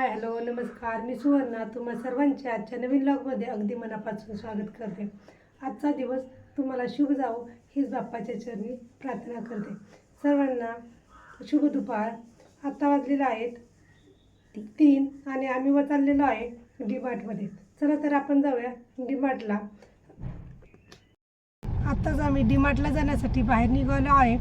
Hi hello नमस्कार, मी सुवर्णा तुम्हा सर्वांचे आजच्या नवीन व्लॉगमध्ये अगदी मनापासून स्वागत करते। आजचा दिवस तुम्हाला शुभ जावो हीच बाप्पाच्या चरणी प्रार्थना करते। सर्वांना शुभ दुपार। आता वाजलेले आहेत 3 आणि आम्ही चाललेलो आहे डीमार्टमध्ये। चला तर आपण जाऊया डीमार्टला। आत्ताच आम्ही डीमार्टला जाण्यासाठी बाहेर निघालो आहे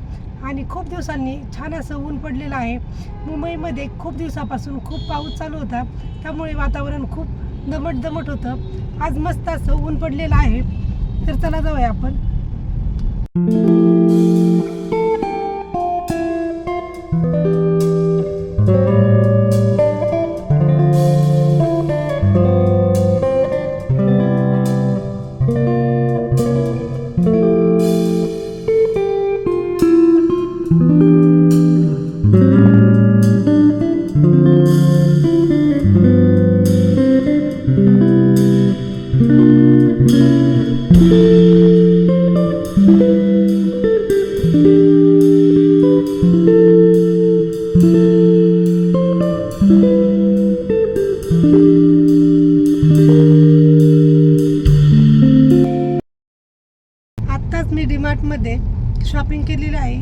आणि खूप दिवसांनी छान असं ऊन पडलेलं आहे। मुंबईमध्ये खूप दिवसापासून खूप पाऊस चालू होता, त्यामुळे वातावरण खूप दमट होतं। आज मस्त असं ऊन पडलेलं आहे। तर चला जाऊया आपण। आत्ताच मी डीमार्टमध्ये शॉपिंग केलेली आहे।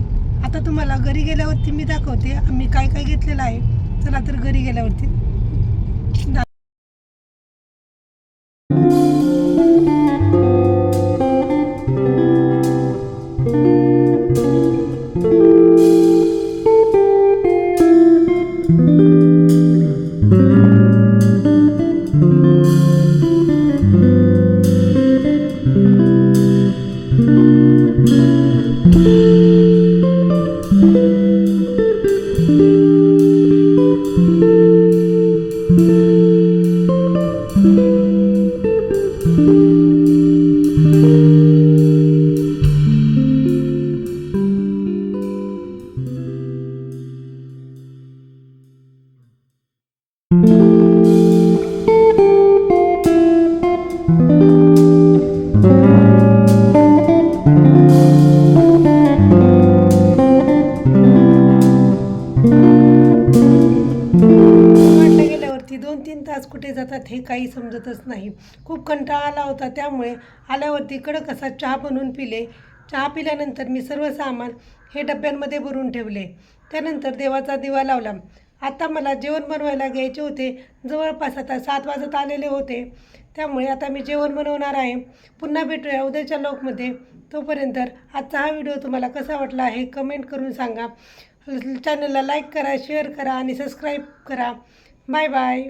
आता तुम्हाला घरी गेल्यावरती मी दाखवते आम्ही काय काय घेतलेलं आहे। चला तर घरी गेल्यावरती गेल्यावरती 2-3 तास कुठे जातात हे काही समजतच नाही। खूप कंटाळा आला होता, त्यामुळे आल्यावरती कडक असा चहा बनवून पिले। चहा पिल्यानंतर मी सर्व सामान हे डब्यांमध्ये भरून ठेवले। त्यानंतर देवाचा दिवा लावला। आता मला जेवण बनवायला घ्यायचे होते। जवळपास आता 7 वाजत आलेले होते, त्यामुळे आता मी जेवण बनवणार आहे। पुन्हा भेटूया उद्याच्या व्लॉगमध्ये। तोपर्यंत आजचा हा व्हिडिओ तुम्हाला कसा वाटला आहे कमेंट करून सांगा। चॅनलला लाईक करा, शेअर करा आणि सबस्क्राईब करा। Bye bye.